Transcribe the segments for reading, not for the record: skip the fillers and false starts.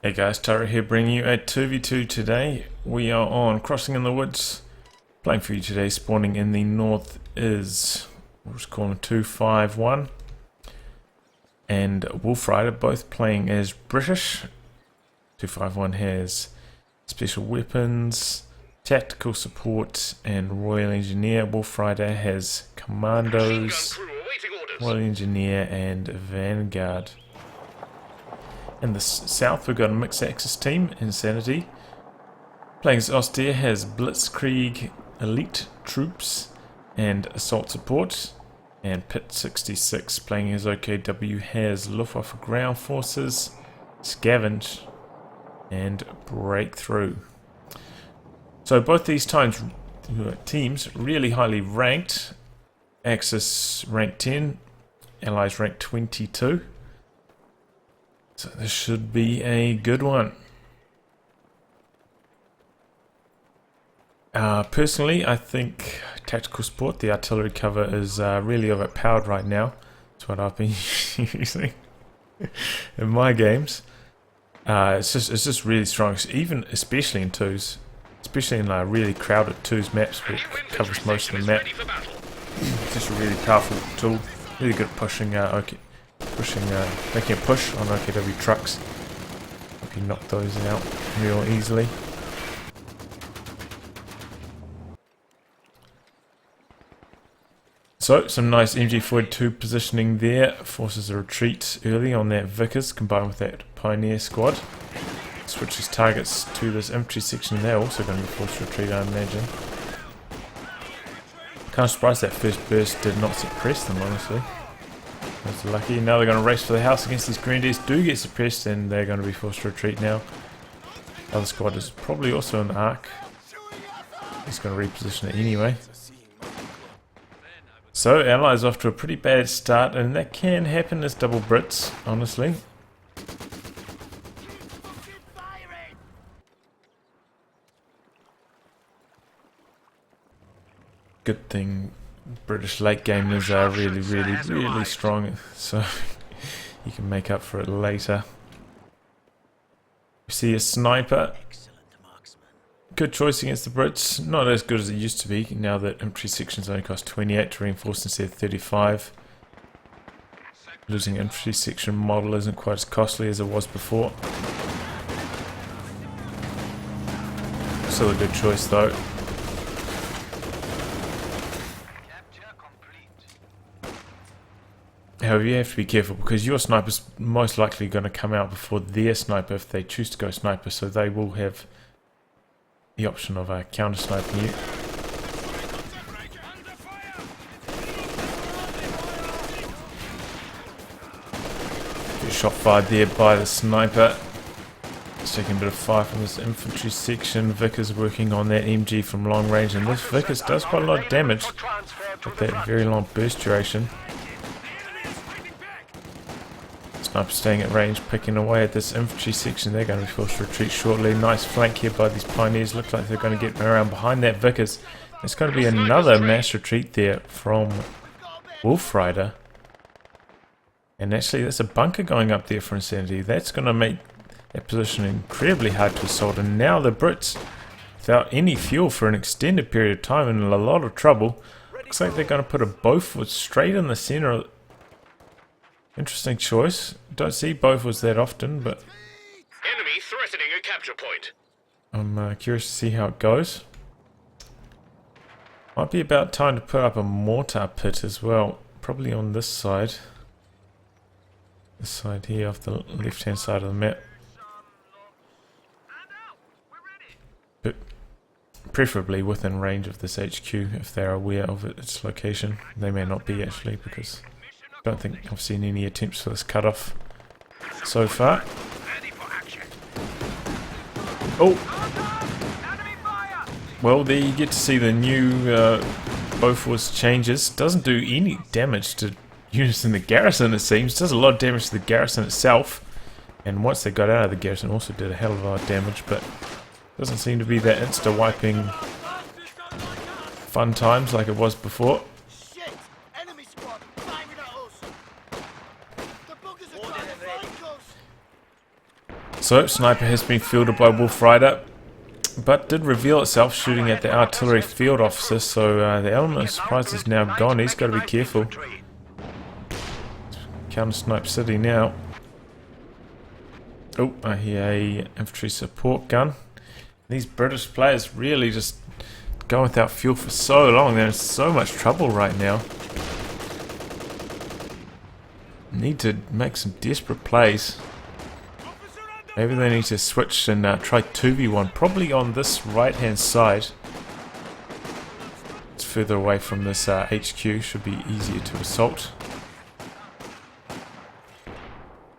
Hey guys, Taro here bringing you a 2v2 today. We are on Crossing in the Woods. Playing for you today, spawning in the north is, we'll just call him 251. And Wolf Rider, both playing as British. 251 has special weapons, tactical support, and Royal Engineer. Wolf Rider has commandos, Royal Engineer, and Vanguard. In the south, we've got a mixed axis team, InSaNiedi. Playing as Austere has Blitzkrieg, Elite Troops, and Assault Support. And Pitt66 playing as OKW has Luftwaffe Ground Forces, Scavenge, and Breakthrough. So both these teams really highly ranked. Axis ranked 10, Allies ranked 22. So this should be a good one. Personally, I think tactical support, the artillery cover, is really overpowered right now. That's what I've been using in my games. It's just really strong, especially in twos, especially in really crowded twos maps where it covers most of the map. It's just a really powerful tool, really good at pushing making a push on OKW trucks. Hope you knock those out real easily. So, some nice MG42 positioning there. Forces a retreat early on that Vickers combined with that Pioneer squad. Switches targets to this infantry section. They're also going to be forced to retreat, I imagine. Kind of surprised that first burst did not suppress them, honestly. That's lucky. Now they're going to race for the house against these grenadiers. Do get suppressed and they're going to be forced to retreat now. The other squad is probably also an arc. He's going to reposition it anyway. So Allies off to a pretty bad start, and that can happen as double Brits, honestly. Good thing British late gamers are really strong, so you can make up for it later. We see a sniper. Good choice against the Brits. Not as good as it used to be now that infantry sections only cost 28 to reinforce instead of 35. Losing infantry section model isn't quite as costly as it was before. Still a good choice though. However, you have to be careful because your sniper's most likely going to come out before their sniper if they choose to go sniper, so they will have the option of counter sniping you. Good shot fired there by the sniper. It's taking a bit of fire from this infantry section. Vickers working on that MG from long range, and this Vickers does quite a lot of damage with that very long burst duration. Sniper staying at range, picking away at this infantry section. They're going to be forced to retreat shortly. Nice flank here by these Pioneers. Looks like they're going to get around behind that Vickers. There's going to be another mass retreat there from Wolf Rider. And actually there's a bunker going up there for InSaNiedi. That's going to make that position incredibly hard to assault. And now the Brits, without any fuel for an extended period of time, in a lot of trouble. Looks like they're going to put a Bofors straight in the center. Interesting choice. Don't see Bofors that often, but enemy threatening a capture point. I'm curious to see how it goes. Might be about time to put up a mortar pit as well. Probably on this side. This side here, off the left-hand side of the map. But preferably within range of this HQ if they're aware of its location. They may not be actually, because I don't think I've seen any attempts for this cutoff so far. Oh! Well, there you get to see the new Bofors changes. Doesn't do any damage to units in the garrison, it seems. Does a lot of damage to the garrison itself. And once they got out of the garrison, also did a hell of a lot of damage, but doesn't seem to be that insta-wiping fun times like it was before. So, sniper has been fielded by Wolf Rider, but did reveal itself shooting at the artillery field officer, so the element of surprise is now gone. He's got to be careful. Counter snipe city now. Oh, I hear a infantry support gun. These British players really just go without fuel for so long. They're in so much trouble right now. Need to make some desperate plays. Maybe they need to switch and try 2v1, probably on this right hand side. It's further away from this HQ, should be easier to assault.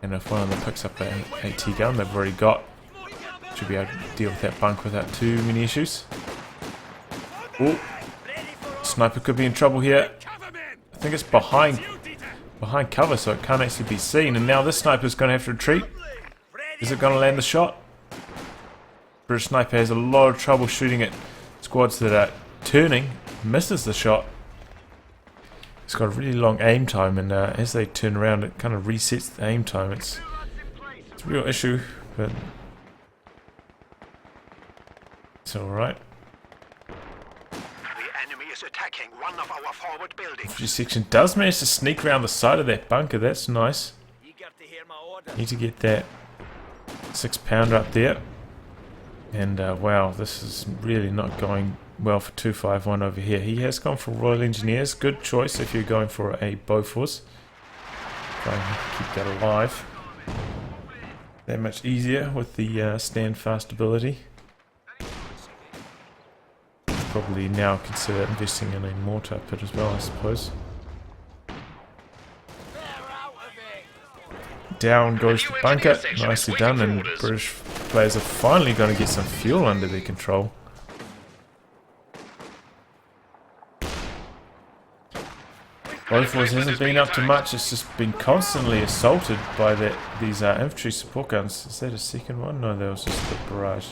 And if one of them picks up an AT gun they've already got, should be able to deal with that bunk without too many issues. Oh, sniper could be in trouble here. I think it's behind cover, so it can't actually be seen. And now this sniper's going to have to retreat. Is it going to land the shot? British sniper has a lot of trouble shooting at squads that are turning. Misses the shot. It's got a really long aim time, and as they turn around it kind of resets the aim time. It's a real issue, but it's alright. Attacking one of our forward buildings. Infantry section does manage to sneak around the side of that bunker. That's nice. Need to get that 6-pounder up there. And wow, this is really not going well for 251 over here. He has gone for Royal Engineers. Good choice if you're going for a Bofors. Try and keep that alive. That much easier with the stand fast ability. Probably now consider investing in a mortar pit as well, I suppose. Down goes the bunker, nicely done, and British players are finally going to get some fuel under their control. Bofors hasn't been up to much, it's just been constantly assaulted by these infantry support guns. Is that a second one? No, that was just the barrage.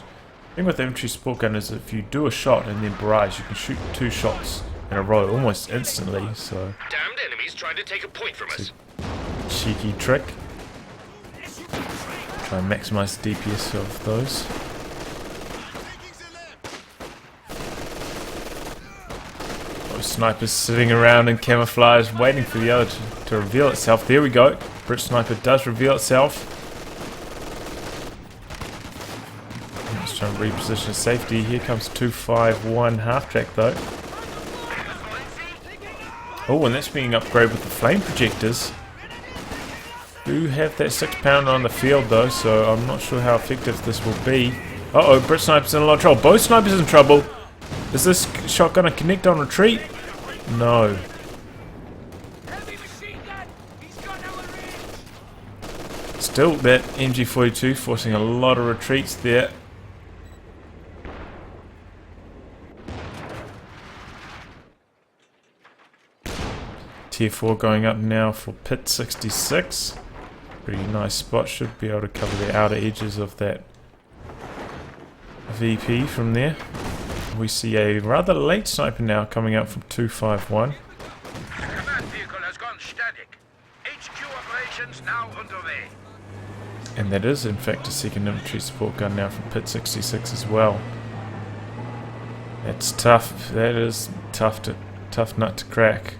The thing with the infantry support gun is if you do a shot and then barrage, you can shoot 2 shots in a row almost instantly, so... Damned enemies trying to take a point from us. Cheeky trick. Try and maximize the DPS of those. Those snipers sitting around in camouflage waiting for the other to reveal itself. There we go. British sniper does reveal itself. Trying to reposition safety. Here comes 251 half track though. Oh, and that's being upgraded with the flame projectors. Do have that 6-pounder on the field though, so I'm not sure how effective this will be. Uh-oh, Brit Sniper's in a lot of trouble. Both snipers in trouble. Is this shot going to connect on retreat? No. Still, that MG42 forcing a lot of retreats there. Tier 4 going up now for Pitt66. Pretty nice spot, should be able to cover the outer edges of that VP from there. We see a rather late sniper now coming up from 251. Command vehicle has gone static. HQ operations now underway. And that is in fact a second infantry support gun now from Pitt66 as well. That's tough. That is tough nut to crack.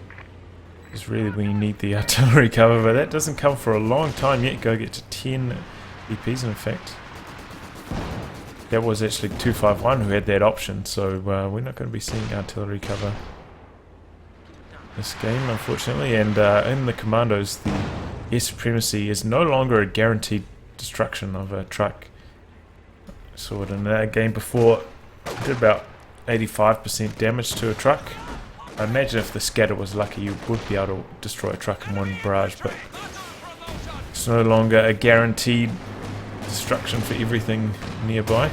Is really when you need the artillery cover, but that doesn't come for a long time yet. Go get to 10 EPs in fact. That was actually 251 who had that option, so we're not going to be seeing artillery cover this game unfortunately. And in the commandos, the air supremacy is no longer a guaranteed destruction of a truck. I saw it in that game before, it did about 85% damage to a truck. I imagine if the scatter was lucky you would be able to destroy a truck in one barrage, but it's no longer a guaranteed destruction for everything nearby.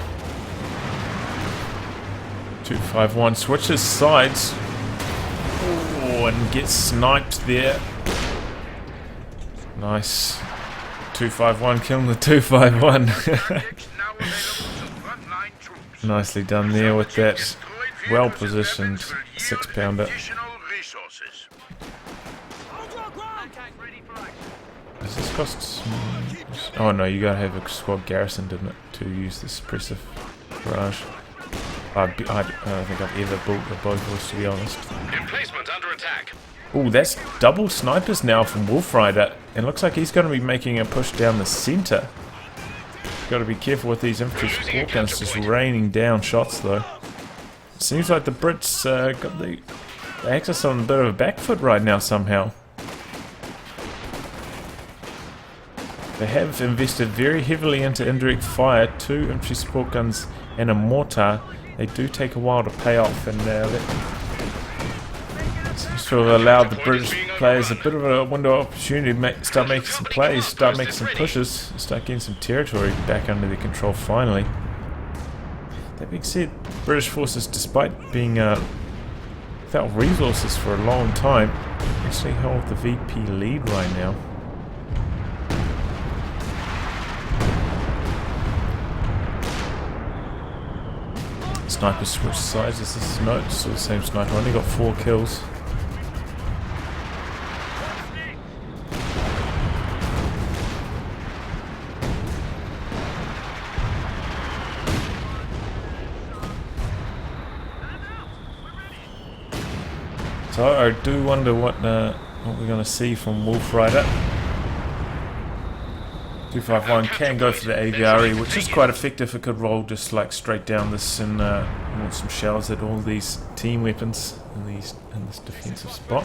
251 switches sides. Oh, and gets sniped there. Nice. 251 killing the 251. Nicely done there with that well positioned 6-pounder. Does this cost Oh no, you gotta have a squad garrison, didn't it, to use the suppressive barrage. I don't think I've ever built a Bofors, to be honest. Emplacement under attack. Oh, that's double snipers now from Wolf Rider. And looks like he's going to be making a push down the center. Got to be careful with these infantry support guns just raining down shots, though. Seems like the Brits got the Axis on a bit of a back foot right now somehow. They have invested very heavily into indirect fire, 2 infantry support guns and a mortar. They do take a while to pay off, and that seems to have allowed the British players a bit of a window of opportunity to start making some plays, start making some pushes, start getting some territory back under their control finally. That being said, British forces, despite being without resources for a long time, actually hold the VP lead right now. Sniper switch sides. This is no, still the same sniper. Only got 4 kills. So I do wonder what we're going to see from Wolf Rider. 251 can go for the AVRE, which is quite effective. It could roll just like straight down this and launch some shells at all these team weapons in this defensive spot.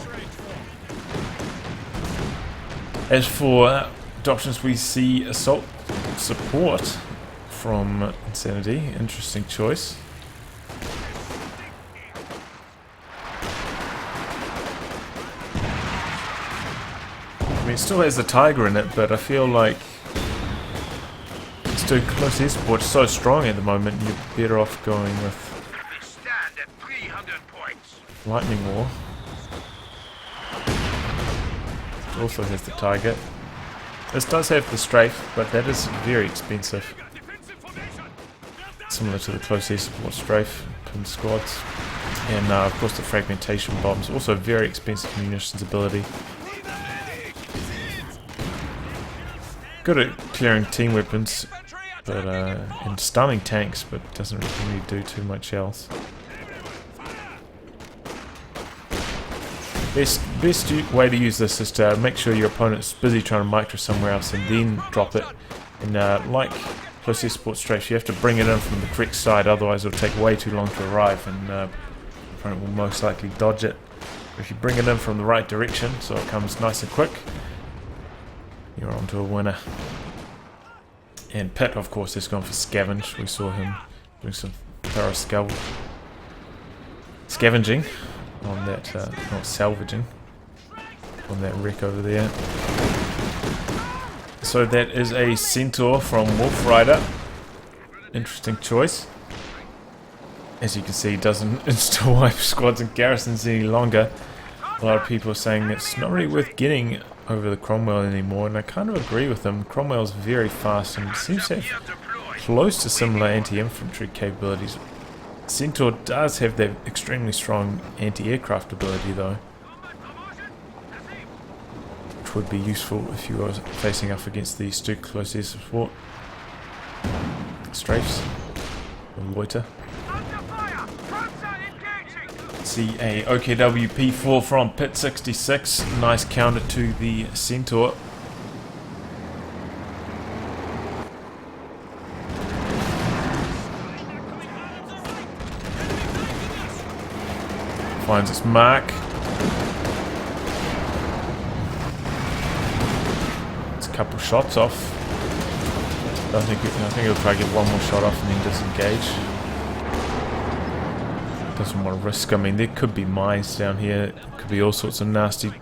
As for options, we see assault support from InSaNiedi. Interesting choice. I mean, it still has the Tiger in it, but I feel like too close air support is so strong at the moment, you're better off going with Stand at 300 points. Lightning War. It also has the Tiger. This does have the Strafe, but that is very expensive. Similar to the close air support Strafe, pin squads. And of course the fragmentation bombs, also very expensive munitions ability. Good at clearing team weapons, but and stunning tanks, but doesn't really do too much else. Best way to use this is to make sure your opponent's busy trying to micro somewhere else and then drop it. And like close air support strafe, you have to bring it in from the correct side, otherwise it'll take way too long to arrive, and the opponent will most likely dodge it. If you bring it in from the right direction, so it comes nice and quick, you're on to a winner. And Pitt, of course, has gone for scavenge. We saw him doing some thorough scavenging on that, not salvaging, on that wreck over there. So that is a Centaur from Wolf Rider. Interesting choice. As you can see, it doesn't insta-wipe squads and garrisons any longer. A lot of people are saying it's not really worth getting over the Cromwell anymore, and I kind of agree with them. Cromwell's very fast and seems to have close to similar anti-infantry capabilities. Centaur does have that extremely strong anti-aircraft ability though, which would be useful if you were facing off against these two close air support strafes or loiter. See a OKW P4 from Pitt66, nice counter to the Centaur. Finds its mark. It's a couple shots off. I think it'll try to get one more shot off and then disengage. Doesn't want to risk. I mean, there could be mines down here. There could be all sorts of nasty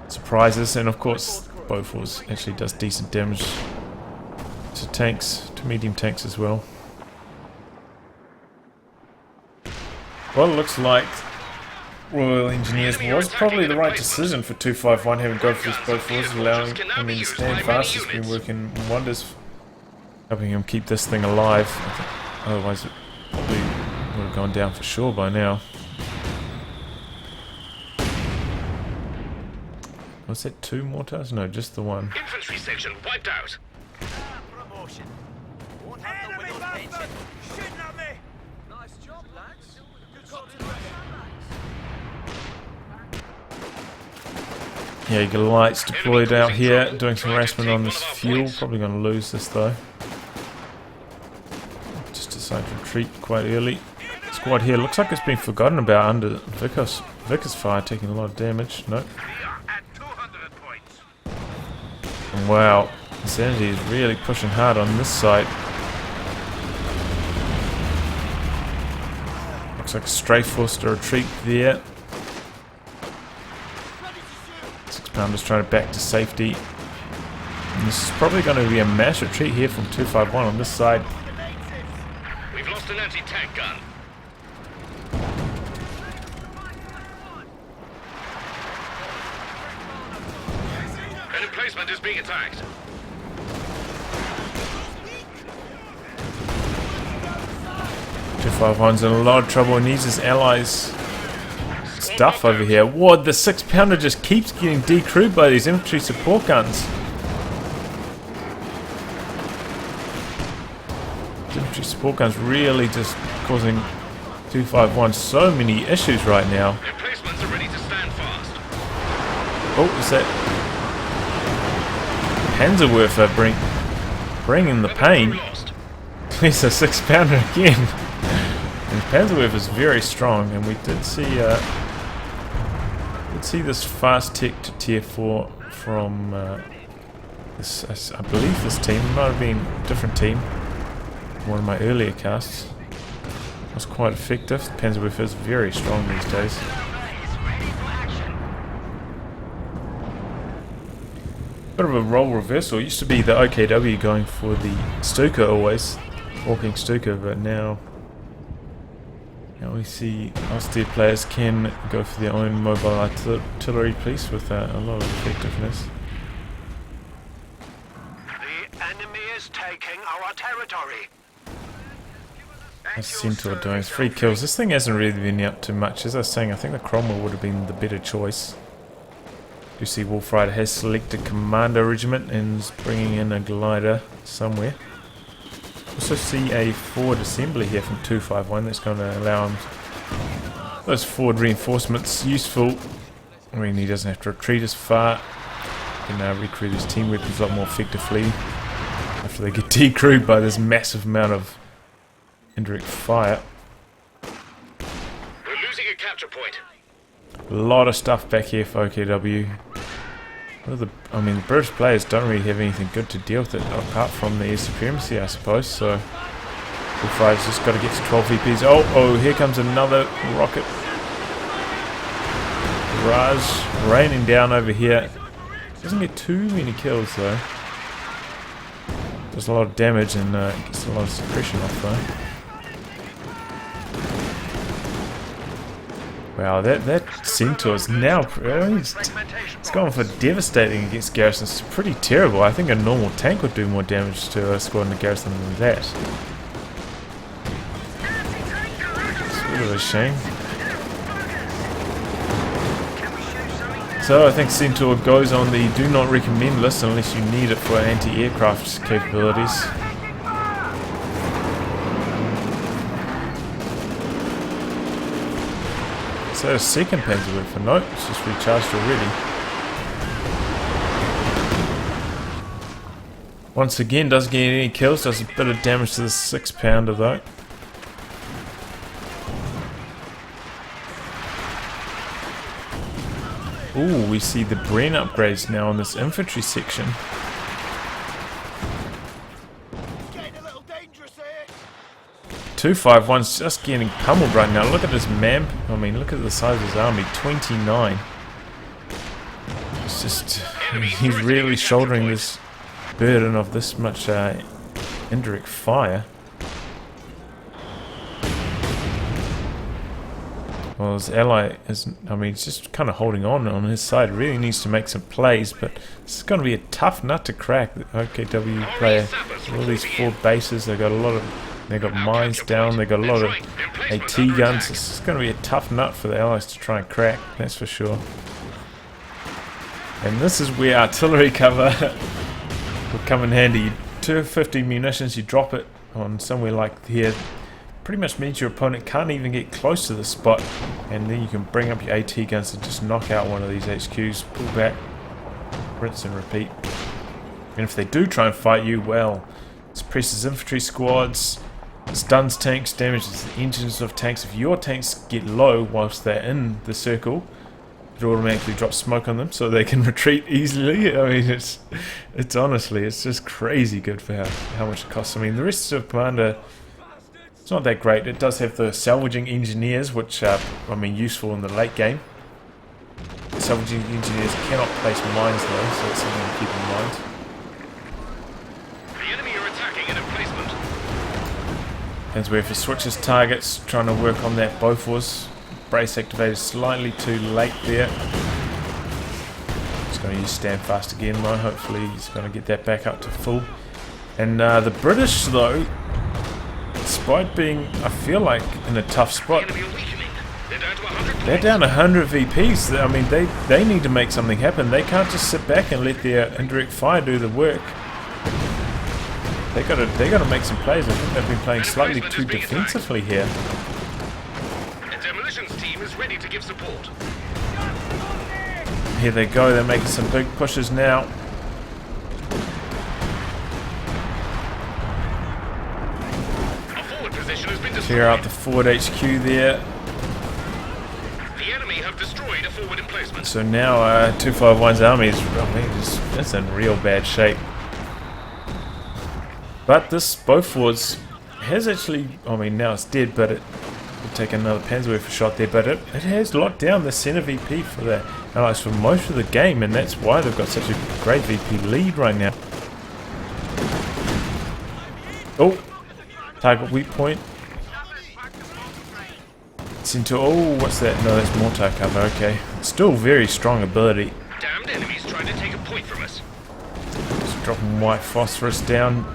surprises, and of course Bofors actually does decent damage to tanks, to medium tanks as well. Well, it looks like Royal Engineers was probably the right decision for 251, having gone for this Bofors, allowing him to stand fast. Has been working wonders, helping him keep this thing alive. Otherwise it probably would have gone down for sure by now. Was that 2 mortars? No, just the one. Infantry section wiped out. caution. Won't have the widow's pension. Shooting at me! Nice job, lads. Good Yeah, you got lights deployed out here, doing some harassment on this fuel. Probably going to lose this though. Just decided to retreat quite early. Squad here looks like it's been forgotten about under Vickers fire, taking a lot of damage. Nope. We are at 200 points. And wow, InSaNiedi is really pushing hard on this side. Looks like a stray forced to retreat there. 6-pounders trying to back to safety. And this is probably going to be a mass retreat here from 251 on this side. We've lost an anti-tank gun. An emplacement is being attacked. 251's in a lot of trouble and needs his allies' stuff over here. What? The 6-pounder just keeps getting decrewed by these infantry support guns. The infantry support guns really just causing 251 so many issues right now. Emplacements are ready to stand fast. Oh, is that Panzerwerfer bringing the pain? Lost. There's a 6-pounder again. And Panzerwerfer is very strong, and we did see this fast tech to tier 4 from this, I believe this team. It might have been a different team. One of my earlier casts. It was quite effective. The Panzerwerfer is very strong these days. Bit of a role reversal. It used to be the OKW going for the Stuka always, walking Stuka, but now we see austere players can go for their own mobile artillery piece with a lot of effectiveness. The enemy is taking our territory. As Centaur doing 3 kills. This thing hasn't really been up to much. As I was saying, I think the Cromwell would have been the better choice. You see Wolf Rider has selected Commando Regiment and is bringing in a glider somewhere. Also see a forward assembly here from 251 that's going to allow him those forward reinforcements useful. I mean, he doesn't have to retreat as far. He can now recruit his team weapons a lot more effectively after they get decrewed by this massive amount of indirect fire. We're losing a capture point. A lot of stuff back here for OKW. The British players don't really have anything good to deal with it apart from the air supremacy, I suppose. So, Wolf just got to get to 12 VPs. Oh, here comes another rocket. Raj raining down over here. Doesn't get too many kills though. Does a lot of damage and gets a lot of suppression off though. Wow, that Centaur is now it's gone for devastating against garrisons. It's pretty terrible. I think a normal tank would do more damage to a squad in a garrison than that. It's a bit of a shame. So I think Centaur goes on the do not recommend list unless you need it for anti-aircraft capabilities. So a second Panzerwerfer, nope, it's just recharged already. Once again, doesn't get any kills, does a bit of damage to the 6-pounder though. Ooh, we see the Bren upgrades now on this infantry section. 251's just getting pummeled right now. Look at this man. I mean, look at the size of his army. 29. It's just, he's really shouldering this burden of this much indirect fire. Well, his ally is, he's just kind of holding on his side. Really needs to make some plays, but this is going to be a tough nut to crack. The OKW player, all these 4 bases, they've got a lot of. They got mines down, they got a lot of AT guns. This is going to be a tough nut for the Allies to try and crack, that's for sure. And this is where artillery cover will come in handy. You 250 munitions, you drop it on somewhere like here, pretty much means your opponent can't even get close to the spot, and then you can bring up your AT guns and just knock out one of these HQs, pull back, rinse and repeat. And if they do try and fight you, well, it suppresses infantry squads, stuns tanks, damages the engines of tanks. If your tanks get low whilst they're in the circle, it automatically drops smoke on them so they can retreat easily. I mean, it's honestly, it's just crazy good for how much it costs. I mean, the rest of Commander, it's not that great. It does have the salvaging engineers, which are, I mean, useful in the late game. The salvaging engineers cannot place mines though, so it's something to keep in mind. The enemy are attacking an emplacement. Panzerwerfer switches targets, trying to work on that Bofors. Brace activated slightly too late there. He's going to use stand fast again though. Hopefully he's going to get that back up to full. And the British though, despite being, I feel like, in a tough spot, The enemy are weakening. They're down to 100 they're down 100 VPs. I mean, they need to make something happen. They can't just sit back and let their indirect fire do the work. They got to make some plays. I think they've been playing slightly too defensively here. The demolitions team is ready to give support. Here they go. They're making some big pushes now. A forward position has been destroyed. Clear out the forward HQ there. The enemy have destroyed a forward emplacement. So now 251's army is, I mean, it's in real bad shape. But this Bofors has actually, I mean, now it's dead, but it will take another Panzerwerfer shot there, but it has locked down the center VP for the Allies for most of the game, and that's why they've got such a great VP lead right now. Oh, target weak point. It's into, oh, what's that? No, that's mortar cover, okay. Still very strong ability. Damned enemies trying to take a point from us. Just dropping white phosphorus down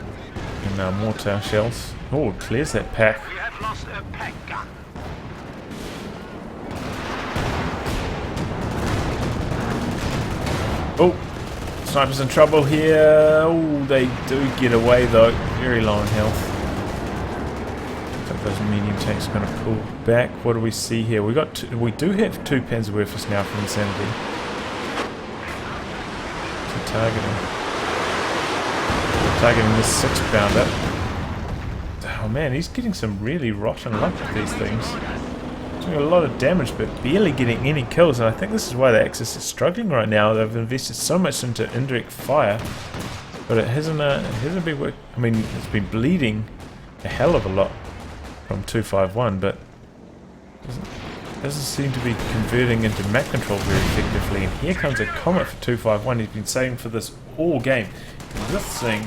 and mortar shells. Oh, it clears that pack. We have lost a pack gun. Oh, snipers in trouble here. Oh, they do get away though. Very low in health. Looks like those medium tanks are going to pull back. What do we see here? We do have two Panzerwerfers now from InSaNiedi. Targeting this 6-pounder. Oh man, he's getting some really rotten luck with these things. Doing a lot of damage, but barely getting any kills, and I think this is why the Axis is struggling right now. They've invested so much into indirect fire, but it hasn't been work. I mean, it's been bleeding a hell of a lot from 251, but doesn't seem to be converting into map control very effectively. And here comes a Comet for 251. He's been saving for this all game. This thing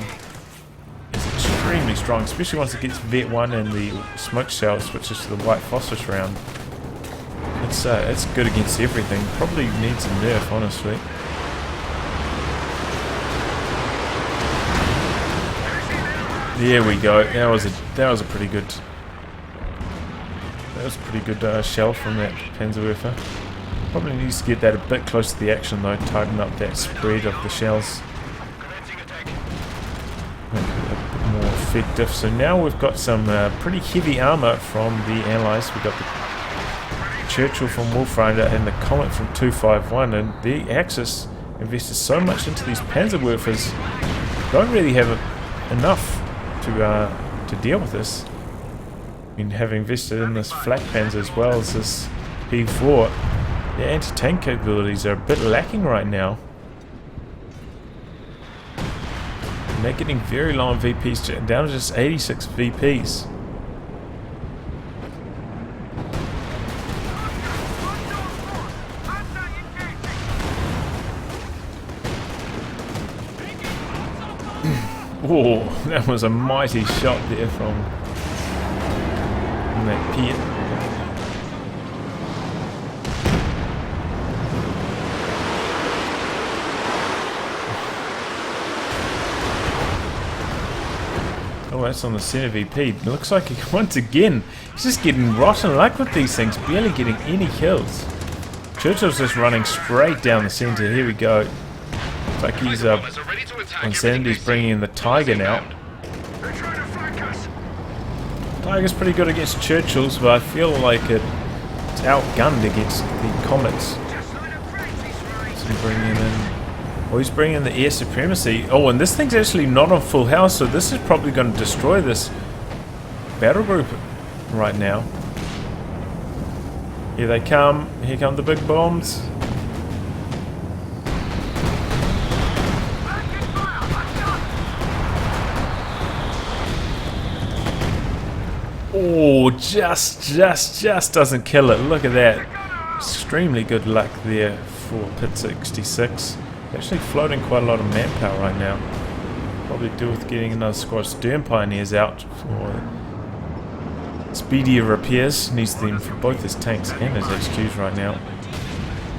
is extremely strong, especially once it gets Vet 1 and the smoke shell switches to the white phosphorus round. It's good against everything. Probably needs a nerf, honestly. There we go. That was a pretty good. That was a pretty good shell from that Panzerwerfer. Probably needs to get that a bit closer to the action though. Tighten up that spread of the shells. Make it a bit more effective. So now we've got some pretty heavy armor from the Allies. We've got the Churchill from Wolfrider and the Comet from 251, and the Axis invested so much into these Panzerwerfers, don't really have enough to deal with this. I mean, having invested in this flak panzer as well as this P4, the anti-tank capabilities are a bit lacking right now. And they're getting very low on VPs, down to just 86 VPs. Oh, that was a mighty shot there from that Pitt. Oh, that's on the center VP. It looks like once again, he's just getting rotten luck with these things, barely getting any kills. Churchill's just running straight down the center. Here we go. Looks like he's Bombers are ready to attack InSaNiedi's bringing in the Tiger now. They're trying to flank us. Tiger's pretty good against Churchills, but I feel like it's outgunned against the Comets. So he's bringing in. Oh, he's bringing in the air supremacy. Oh, and this thing's actually not on full house, so this is probably going to destroy this battle group right now. Here they come. Here come the big bombs. Oh, just doesn't kill it. Look at that. Extremely good luck there for Pitt66. Actually floating quite a lot of manpower right now. Probably do with getting another squad of Stern Pioneers out for speedier repairs. Needs them for both his tanks and his HQs right now.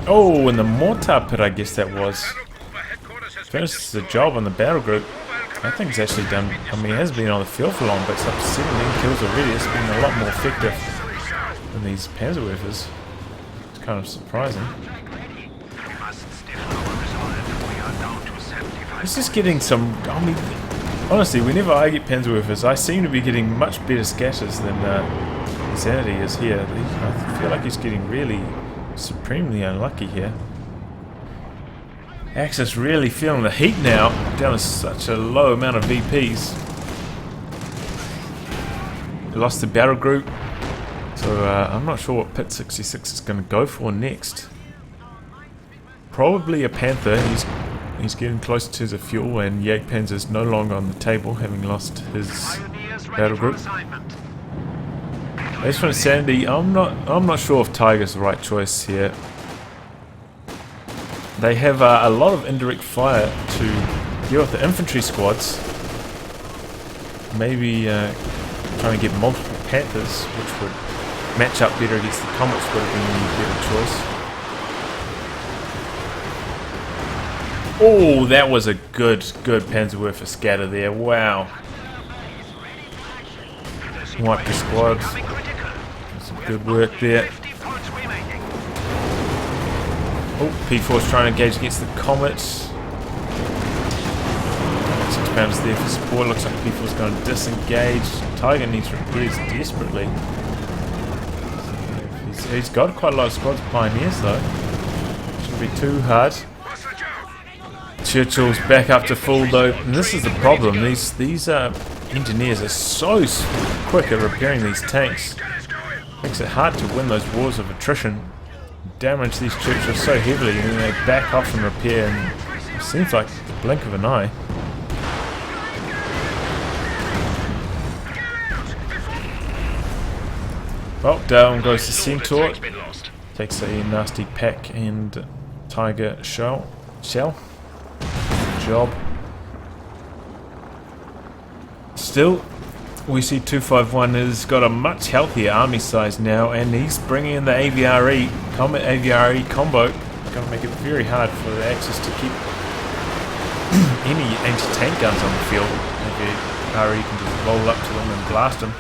Oh, and the mortar pit, I guess that was. Finishes the job on the battle group. That thing's actually done. I mean, it has been on the field for long, but it's up to 17 kills already. It's been a lot more effective than these Panzerwerfers. It's kind of surprising. It's just getting some. I mean, honestly, whenever I get Panzerwerfers, I seem to be getting much better scatters than InSaNiedi is here. I feel like he's getting really supremely unlucky here. Axis really feeling the heat now, down to such a low amount of VPs. He lost the battle group, so I'm not sure what Pitt66 is going to go for next. Probably a Panther. He's getting closer to the fuel, and Jagdpanzer's no longer on the table, having lost his battle group. As for InSaNiedi, I'm not sure if Tiger's the right choice here. They have a lot of indirect fire to deal with the infantry squads. Maybe trying to get multiple Panthers, which would match up better against the Comets, would have been a better choice. Oh, that was a good Panzerwerfer scatter there. Wow. Wiped the squads. Some good work there. Oh, P4's trying to engage against the Comets. 6 pounders there for support. Looks like P4's going to disengage. Tiger needs repairs desperately. He's got quite a lot of squads of Pioneers though. Shouldn't be too hard. Churchill's back up to full though, and this is the problem. These engineers are so quick at repairing these tanks. Makes it hard to win those wars of attrition. Damage these Churchills so heavily, and then they back off and repair, and it seems like the blink of an eye. Well, down goes the Centaur. Takes a nasty pack and Tiger shell. Good job. Still, we see 251 has got a much healthier army size now, and he's bringing in the AVRE, Comet AVRE combo. It's going to make it very hard for the Axis to keep any anti-tank guns on the field. AVRE can just roll up to them and blast them.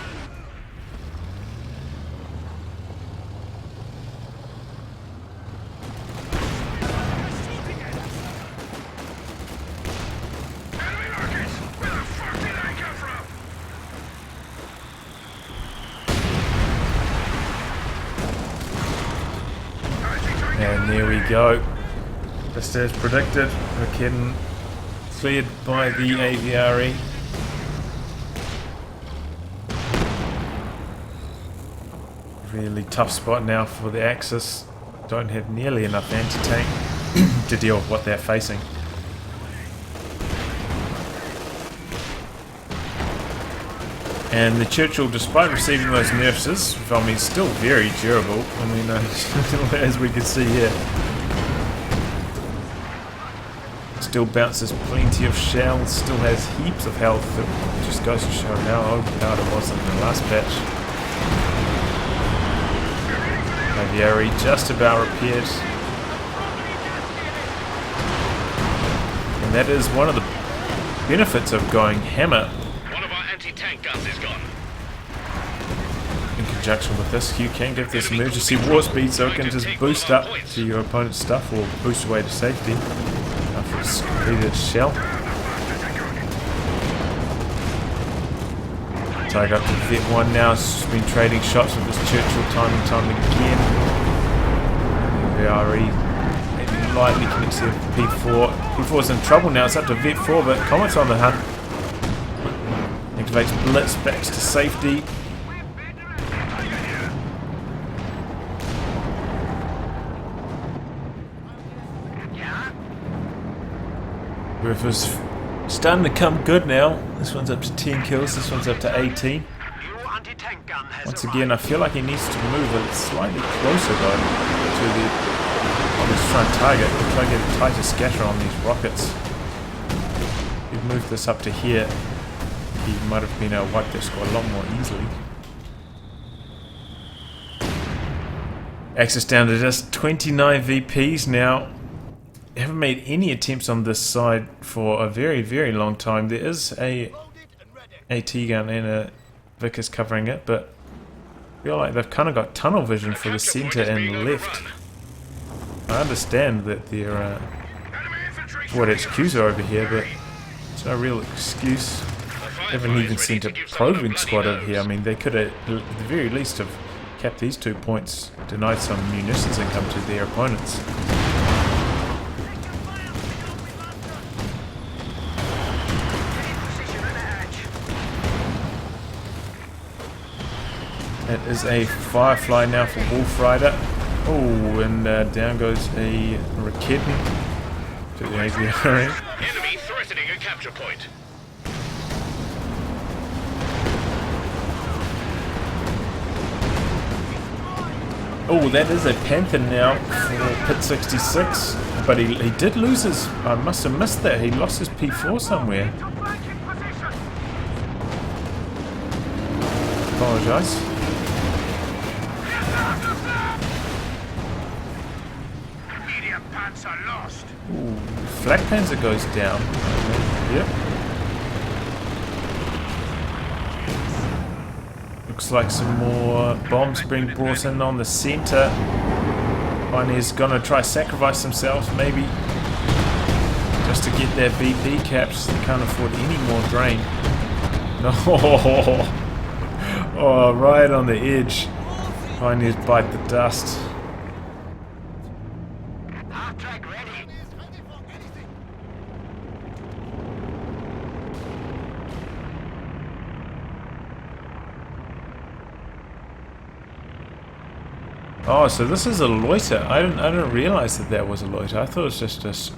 And there we go. Just as predicted, we're getting cleared by the AVRE. Really tough spot now for the Axis. Don't have nearly enough anti-tank to deal with what they're facing. And the Churchill, despite receiving those nerfs, is still very durable. I mean, as we can see here, still bounces plenty of shells, still has heaps of health. It just goes to show how overpowered it was in the last patch. AVRE just about repaired. And that is one of the benefits of going hammer. Tank guns is gone. In conjunction with this, you can give this emergency war speed so it can just boost up to your opponent's stuff or boost away to safety after it Just completed its shell. Tiger up to Vet 1 now. It's been trading shots with this Churchill time and time again. VRE maybe lightly connects to P4. P4's in trouble now. It's up to Vet 4, but Comet's on the hunt. Activates Blitz, backs to safety. River's starting to come good now. This one's up to 10 kills, this one's up to 18. Once again, I feel like he needs to move a slightly closer though to the on his front target. Try to get a tighter scatter on these rockets. If he'd moved this up to here, he might have been able to wipe their squad a lot more easily. Access down to just 29 VPs now. Haven't made any attempts on this side for a very, very long time. There is a AT gun and a Vickers covering it, but I feel like they've kind of got tunnel vision for the centre and the left. I understand that their what HQs are over here, but it's no real excuse. They haven't even sent a probing squad over here. I mean, they could have, at the very least, have capped these 2 points, denied some munitions income to their opponents. It is a Firefly now for Wolf Rider. Oh, and down goes a Raketen to the AVR. Enemy threatening a capture point. Oh, that is a Panther now for Pitt66. But he did lose his... I must have missed that. He lost his P4 somewhere. Apologise. Ooh, Flak Panzer goes down. Yep. Looks like some more bombs being brought in on the centre. Pioneer's gonna try sacrifice themselves, maybe, just to get their VP caps. They can't afford any more drain. No. Oh, right on the edge. Pioneers bite the dust. Oh, so this is a loiter. I didn't realize that was a loiter. I thought it was just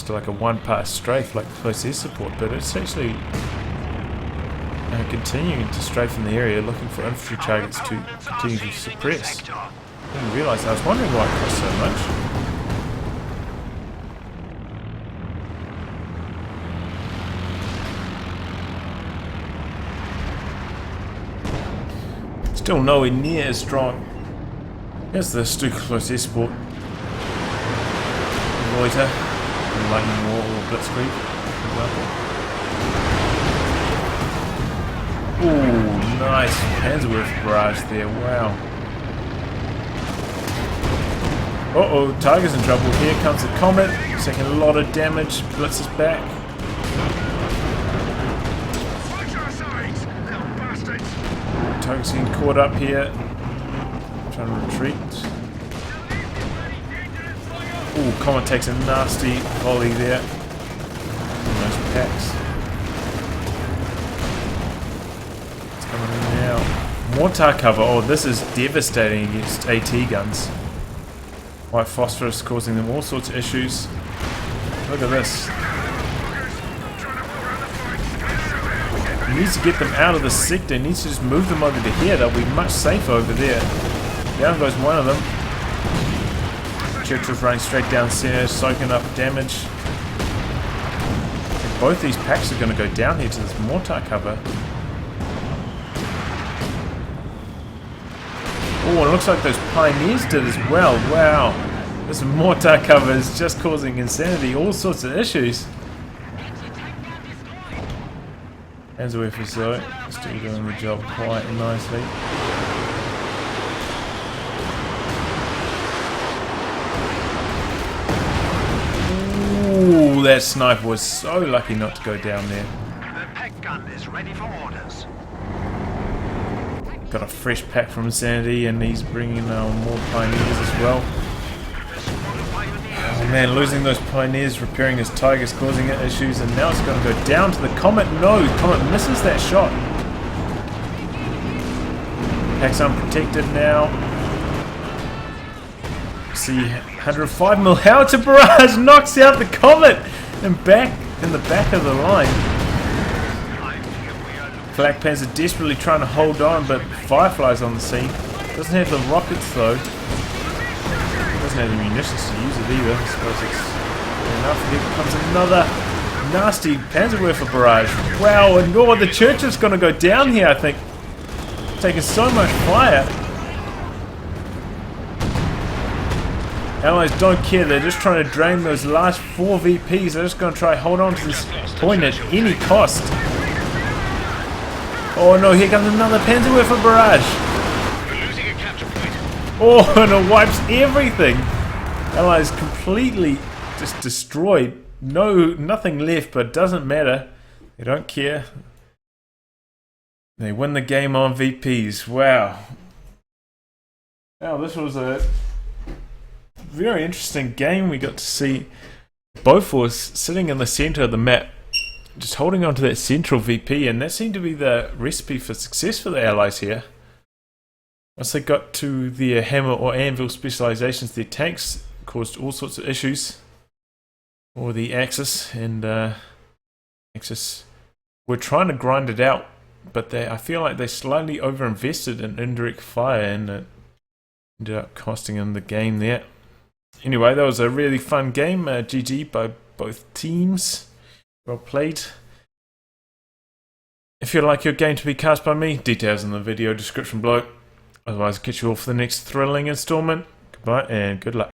like a one-pass strafe, like close air support. But it's actually continuing to strafe in the area, looking for infantry targets to continue to suppress. I didn't realize. I was wondering why it cost so much. Still nowhere near as strong. Here's the Stu Close Air Support Loiter, Lightning War or Blitzkrieg, for example. Ooh, nice Panzerwerf barrage there, wow. Uh-oh, Tiger's in trouble. Here comes the Comet, taking a lot of damage. Blitz is back. Tiger's getting caught up here. Trying to retreat. Ooh, Comet takes a nasty volley there. Nice packs. It's coming in now. Mortar cover. Oh, this is devastating against AT guns. White phosphorus causing them all sorts of issues. Look at this. He needs to get them out of the sector. He needs to just move them over to here. They'll be much safer over there. Down goes one of them. Churchill's running straight down center, soaking up damage. And both these packs are going to go down here to this mortar cover. Oh, it looks like those Pioneers did as well. Wow. This mortar cover is just causing insanity. All sorts of issues. Panzerwerfers though, still doing the job quite nicely. Ooh, Oh, that sniper was so lucky not to go down there. The pack gun is ready for orders. Got a fresh pack from InSaNiedi, and he's bringing more pioneers as well. Oh man, losing those pioneers, repairing his Tigers, causing it issues, and now it's going to go down to the Comet. No, Comet misses that shot. Pack's unprotected now. See, 105 mil howitzer barrage knocks out the Comet, and back in the back of the line. Flak Panzer desperately trying to hold on, but Firefly's on the scene. Doesn't have the rockets though. Doesn't have the munitions to use it either. I suppose it's good enough. Here comes another nasty Panzerwerfer barrage. Wow, and oh, the church is going to go down here, I think. Taking so much fire. Allies don't care, they're just trying to drain those last 4 VPs. They're just going to try to hold on to this point at any cost. Oh no, here comes another Panzerwerfer barrage. We're losing a capture point. Oh, and it wipes everything. Allies completely just destroyed. Nothing left, but it doesn't matter. They don't care. They win the game on VPs. Wow. Wow, this was a very interesting game. We got to see both was sitting in the center of the map, just holding on to that central VP, and that seemed to be the recipe for success for the Allies here. Once they got to their hammer or anvil specializations, their tanks caused all sorts of issues. Or the Axis, and Axis were trying to grind it out, but I feel like they slightly overinvested in indirect fire, and it ended up costing them the game there. Anyway, that was a really fun game. GG by both teams. Well played. If you'd like your game to be cast by me, details in the video description below. Otherwise, I'll catch you all for the next thrilling installment. Goodbye and good luck.